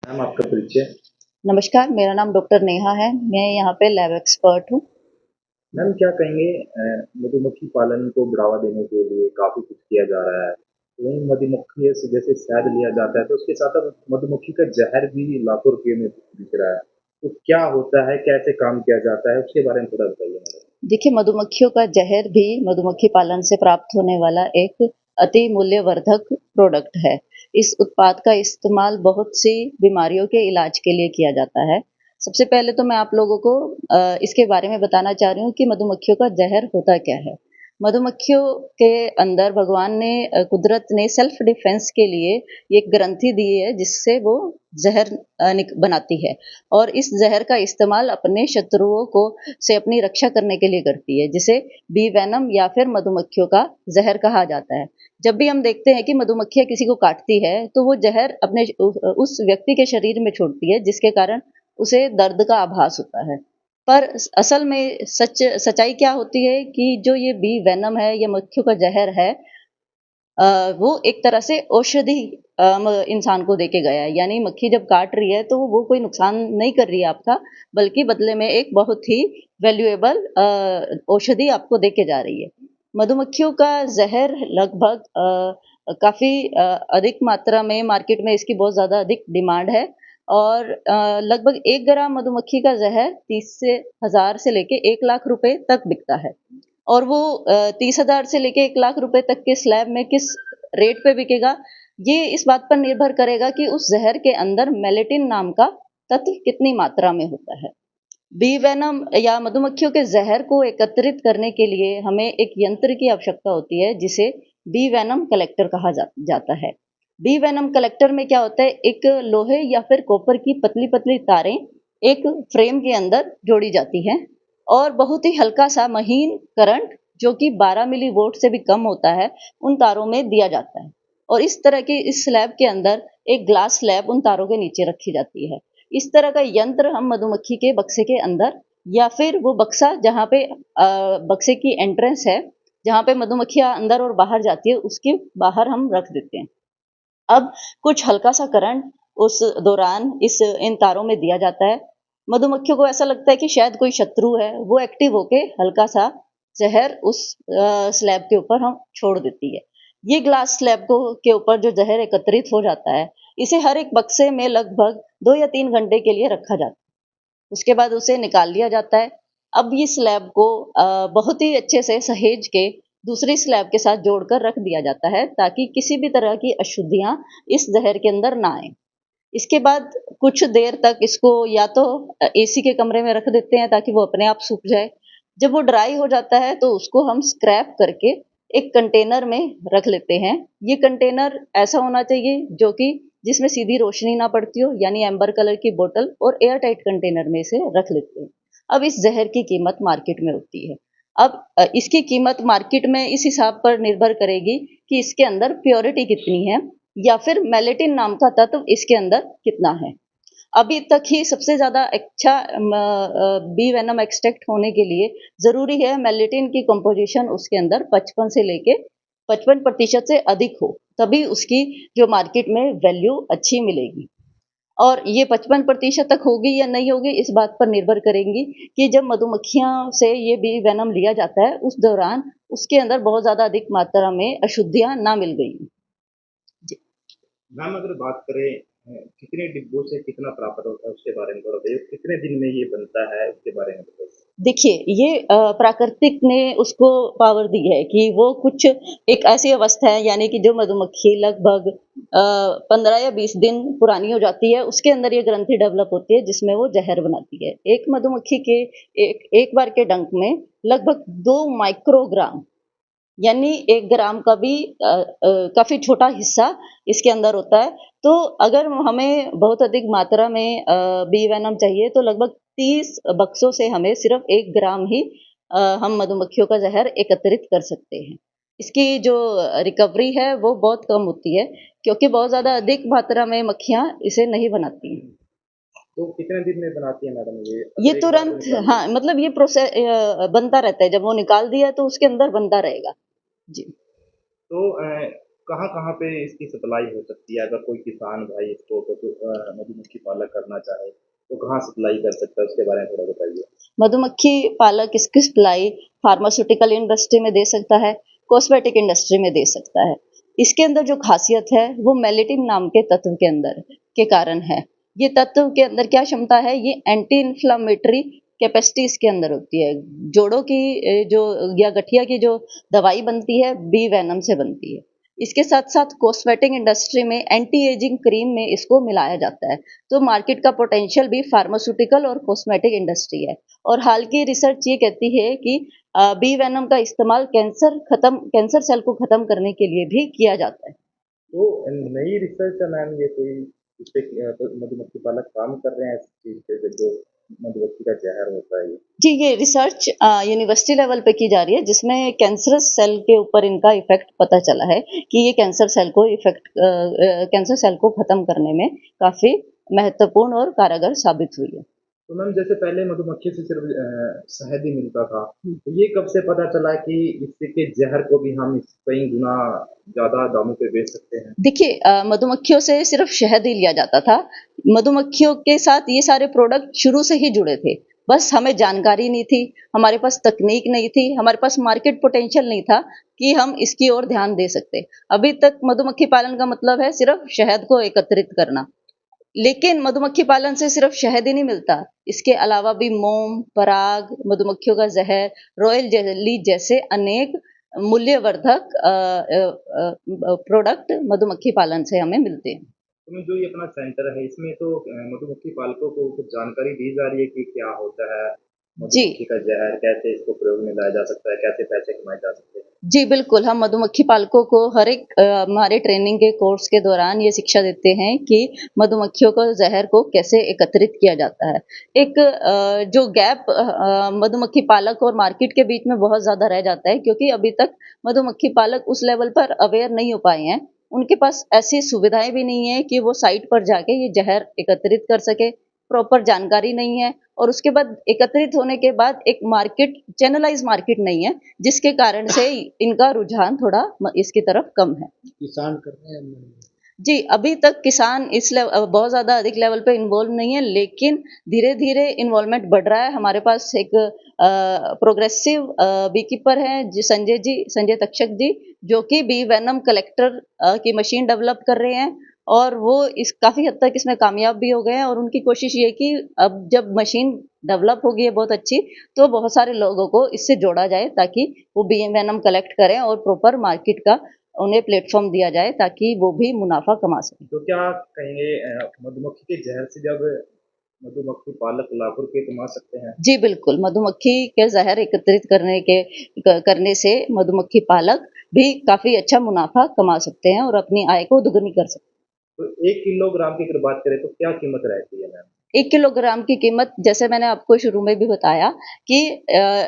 Ma'am आपका परिचय। नमस्कार, मेरा नाम डॉक्टर नेहा है। मैं यहाँ पे लैब एक्सपर्ट हूँ। मैम क्या कहेंगे मधुमक्खी पालन को बढ़ावा देने के लिए काफ़ी कुछ किया जा रहा है। वहीं मधुमक्खी से जैसे शहद लिया जाता है तो उसके साथ-साथ मधुमक्खी का ज़हर भी लाखों रुपए में बिक रहा है। तो क्या होता है, कैसे काम किया जाता है, उसके बारे में थोड़ा बताइए मैडम? देखिए, मधुमक्खियों का ज़हर भी मधुमक्खी पालन से प्राप्त होने वाला एक अति मूल्यवर्धक प्रोडक्ट है। इस उत्पाद का इस्तेमाल बहुत सी बीमारियों के इलाज के लिए किया जाता है। सबसे पहले तो मैं आप लोगों को इसके बारे में बताना चाह रही हूँ कि मधुमक्खियों का ज़हर होता क्या है। मधुमक्खियों के अंदर भगवान ने कुदरत ने सेल्फ डिफेंस के लिए एक ग्रंथि दी है जिससे वो ज़हर बनाती है और इस ज़हर का इस्तेमाल अपने शत्रुओं को से अपनी रक्षा करने के लिए करती है, जिसे बी वेनम या फिर मधुमक्खियों का ज़हर कहा जाता है। जब भी हम देखते हैं कि मधुमक्खियाँ किसी को काटती है, तो वो ज़हर अपने उस व्यक्ति के शरीर में छोड़ती है, जिसके कारण उसे दर्द का आभास होता है। पर असल में सच्चाई क्या होती है कि जो ये बी वेनम है, ये मक्खियों का ज़हर है, वो एक तरह से औषधि इंसान को देके गया है। यानी मक्खी जब काट रही है तो वो कोई नुकसान नहीं कर रही है आपका, बल्कि बदले में एक बहुत ही वैल्यूएबल औषधि आपको देके जा रही है। मधुमक्खियों का ज़हर लगभग काफ़ी अधिक मात्रा में मार्केट में इसकी बहुत ज़्यादा अधिक डिमांड है और लगभग 1 ग्राम मधुमक्खी का ज़हर 30 से हज़ार से लेके 1 लाख रुपए तक बिकता है। और वो 30,000 से लेके 1 लाख रुपए तक के स्लैब में किस रेट पे बिकेगा, ये इस बात पर निर्भर करेगा कि उस ज़हर के अंदर मेलेटिन नाम का तत्व कितनी मात्रा में होता है। बी वेनम या मधुमक्खियों के ज़हर को एकत्रित करने के लिए हमें एक यंत्र की आवश्यकता होती है, जिसे बी वेनम कलेक्टर कहा जाता है। बी वेनम कलेक्टर में क्या होता है, एक लोहे या फिर कॉपर की पतली-पतली तारें एक फ्रेम के अंदर जोड़ी जाती हैं और बहुत ही हल्का-सा महीन करंट जो कि 12 मिलीवोल्ट से भी कम होता है, उन तारों में दिया जाता है और इस तरह की इस स्लैब के अंदर एक ग्लास स्लैब उन तारों के नीचे रखी जाती है। इस तरह का यंत्र हम मधुमक्खी के बक्से के अंदर या फिर वो बक्सा जहाँ पे बक्से की एंट्रेंस है, जहाँ पे मधुमक्खियाँ अंदर और बाहर जाती है, उसके बाहर हम रख देते हैं। अब कुछ हल्का-सा करंट उस दौरान इन तारों में दिया जाता है। मधुमक्खियों को ऐसा लगता है कि शायद कोई शत्रु है, वो एक्टिव होके हल्का-सा ज़हर उस स्लैब के ऊपर हम छोड़ देती है। ये ग्लास स्लैब के ऊपर जो ज़हर एकत्रित हो जाता है, इसे हर एक बक्से में लगभग 2 या 3 घंटे के लिए रखा जाता है। उसके बाद उसे निकाल लिया जाता है। अब ये स्लैब को बहुत ही अच्छे से सहेज के दूसरी स्लैब के साथ जोड़कर रख दिया जाता है ताकि किसी भी तरह की अशुद्धियाँ इस ज़हर के अंदर ना आएँ। इसके बाद कुछ देर तक इसको या तो एसी के कमरे में रख देते हैं ताकि वो अपने आप सूख जाए। जब वो ड्राई हो जाता है तो उसको हम स्क्रैप करके एक कंटेनर में रख लेते हैं। ये कंटेनर ऐसा होना चाहिए जो कि जिसमें सीधी रोशनी ना पड़ती हो, यानी एम्बर कलर की बोतल और एयर टाइट कंटेनर में इसे रख लेते हैं। अब इस ज़हर की कीमत मार्केट में होती है। अब इसकी कीमत मार्केट में इस हिसाब पर निर्भर करेगी कि इसके अंदर प्योरिटी कितनी है या फिर मेलेटिन नाम का तत्व इसके अंदर कितना है। अभी तक ही सबसे ज़्यादा अच्छा बी वेनम एक्सट्रैक्ट होने के लिए ज़रूरी है मेलेटिन की कंपोज़िशन उसके अंदर 55 से लेके 55% से अधिक हो, तभी उसकी जो मार्केट में वैल्यू अच्छी मिलेगी। और ये 55% तक होगी या नहीं होगी, इस बात पर निर्भर करेंगी कि जब मधुमक्खियों से ये बी वेनम लिया जाता है, उस दौरान उसके अंदर बहुत ज़्यादा अधिक मात्रा में अशुद्धियाँ ना मिल गई हों। जी। मैम अगर बात करें कितने डिब्बों से कितना प्राप्त होता है उसके बारे में थोड़ा बताइए? कितने दिन में ये बनता है उसके बारे में बताइए? देखिए, ये प्राकृतिक ने उसको पावर दी है कि वो कुछ एक ऐसी अवस्था है, यानी कि जो मधुमक्खी लगभग 15 या 20 दिन पुरानी हो जाती है, उसके अंदर ये ग्रंथि डेवलप होती है जिसमें वो ज़हर बनाती है। एक मधुमक्खी के एक बार के डंक में लगभग 2 माइक्रोग्राम, यानी 1 ग्राम का भी काफ़ी छोटा हिस्सा इसके अंदर होता है। तो अगर हमें बहुत अधिक मात्रा में बी वेनम चाहिए तो लगभग 30 बक्सों से हमें सिर्फ़ 1 ग्राम ही हम मधुमक्खियों का ज़हर एकत्रित कर सकते हैं। इसकी जो रिकवरी है वो बहुत कम होती है, क्योंकि बहुत ज़्यादा अधिक मात्रा में मक्खियाँ इसे नहीं बनाती हैं। तो कितने दिन में बनाती है मैडम ये ये अगर एक बार तुरंत, निकाल ली? हाँ, मतलब ये बनता रहता है, जब वो निकाल दिया तो उसके अंदर बनता रहेगा। जी। तो कहाँ-कहाँ पे इसकी सप्लाई हो सकती है? अगर कोई किसान भाई इसको मधुमक्खी पालक करना चाहे, तो कहाँ सप्लाई कर सकता है? उसके बारे में थोड़ा बताइए। मधुमक्खी पालक इसकी सप्लाई फार्मास्यूटिकल इंडस्ट्री में दे सकता है, कॉस्मेटिक इंडस्ट्री में दे सकता है। इसके अंदर जो खासियत है वो मेलेटिन नाम के तत्व के अंदर के कारण है। ये तत्व के अंदर क्या क्षमता है, ये एंटी इन्फ्लामेटरी कैपेसिटी इसके अंदर होती है। जोड़ों की जो या गठिया की जो दवाई बनती है बी वेनम से बनती है। इसके साथ साथ कॉस्मेटिक इंडस्ट्री में एंटी एजिंग क्रीम में इसको मिलाया जाता है। तो मार्केट का पोटेंशियल भी फार्मास्यूटिकल और कॉस्मेटिक इंडस्ट्री है। और हाल की रिसर्च ये कहती है कि बी वेनम का इस्तेमाल कैंसर सेल को खत्म करने के लिए भी किया जाता है। तो नई रिसर्च है मैम ये कोई जिसपे तो मधुमक्खी पालक काम कर रहे हैं इस चीज़ पे जो मधुमक्खी का ज़हर होता है ये? जी, ये रिसर्च यूनिवर्सिटी लेवल पे की जा रही है जिसमें कैंसरस सेल के ऊपर इनका इफेक्ट पता चला है कि ये कैंसर सेल को खत्म करने में काफी महत्वपूर्ण और कारगर साबित हुई है। तो मैम जैसे पहले मधुमक्खी से सिर्फ़ शहद ही मिलता था, तो ये कब से पता चला कि इससे के ज़हर को भी हम कई गुना ज़्यादा दामों पे बेच सकते हैं? देखिए मधुमक्खियों से सिर्फ शहद ही लिया जाता था। मधुमक्खियों के साथ ये सारे प्रोडक्ट शुरू से ही जुड़े थे। बस हमें जानकारी नहीं थी, हमारे पास तकनीक नहीं थी, हमारे पास मार्केट पोटेंशियल नहीं था कि हम इसकी ओर ध्यान दे सकते। अभी तक मधुमक्खी पालन का मतलब है सिर्फ शहद को एकत्रित करना। लेकिन मधुमक्खी पालन से सिर्फ शहद ही नहीं मिलता, इसके अलावा भी मोम, पराग, मधुमक्खियों का जहर, रॉयल जेली जैसे अनेक मूल्यवर्धक प्रोडक्ट मधुमक्खी पालन से हमें मिलते हैं। तो जो ये अपना सेंटर है इसमें तो मधुमक्खी पालकों को कुछ जानकारी दी जा रही है कि क्या होता है जी, मधुमक्खी का ज़हर, कैसे इसको प्रयोग में लाया जा सकता है, कैसे पैसे कमाए जा सकते हैं? जी बिल्कुल, हम मधुमक्खी पालकों को हर एक हमारे ट्रेनिंग के कोर्स के दौरान ये शिक्षा देते हैं कि मधुमक्खियों को ज़हर को कैसे एकत्रित किया जाता है। एक जो गैप मधुमक्खी पालक और मार्केट के बीच में बहुत ज़्यादा रह जाता है क्योंकि अभी तक मधुमक्खी पालक उस लेवल पर अवेयर नहीं हो पाए हैं। उनके पास ऐसी सुविधाएँ भी नहीं है कि वो साइट पर जाके ये ज़हर एकत्रित कर सकें, प्रॉपर जानकारी नहीं है और उसके बाद एकत्रित होने के बाद एक मार्केट चैनलाइज़ मार्केट नहीं है, जिसके कारण से इनका रुझान थोड़ा इसकी तरफ कम है। किसान कर रहे हैं जी, अभी तक किसान बहुत ज़्यादा अधिक लेवल पे इन्वॉल्व नहीं है, लेकिन धीरे-धीरे इन्वॉल्वमेंट बढ़ रहा है। हमारे पास एक प्रोग्रेसिव बी कीपर हैं संजय तक्षक जी, जो कि बी वेनम कलेक्टर की मशीन डेवलप कर रहे हैं और वो इस काफ़ी हद तक इसमें कामयाब भी हो गए हैं और उनकी कोशिश ये है कि अब जब मशीन डेवलप हो गई है बहुत अच्छी, तो बहुत सारे लोगों को इससे जोड़ा जाए ताकि वो बी वेनम कलेक्ट करें और प्रॉपर मार्केट का उन्हें प्लेटफ़ॉर्म दिया जाए ताकि वो भी मुनाफ़ा कमा सकें। तो क्या कहेंगे मधुमक्खी के ज़हर से जब मधुमक्खी पालक लाखों रुपए कमा सकते हैं? जी, बिल्कुल, मधुमक्खी के ज़हर एकत्रित करने से मधुमक्खी पालक भी काफ़ी अच्छा मुनाफ़ा कमा सकते हैं और अपनी आय को दुगनी कर सकते हैं। तो 1 किलोग्राम की अगर बात करें तो क्या कीमत रहती है मैम? 1 किलोग्राम की कीमत जैसे मैंने आपको शुरू में भी बताया कि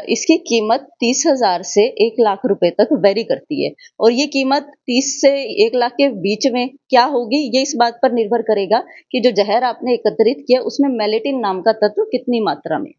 इसकी कीमत 30,000 से 1 लाख रुपए तक वेरी करती है और ये कीमत 30 से 1 लाख के बीच में क्या होगी, ये इस बात पर निर्भर करेगा कि जो ज़हर आपने एकत्रित किया उसमें मेलेटिन नाम का तत्व कितनी मात्रा में है।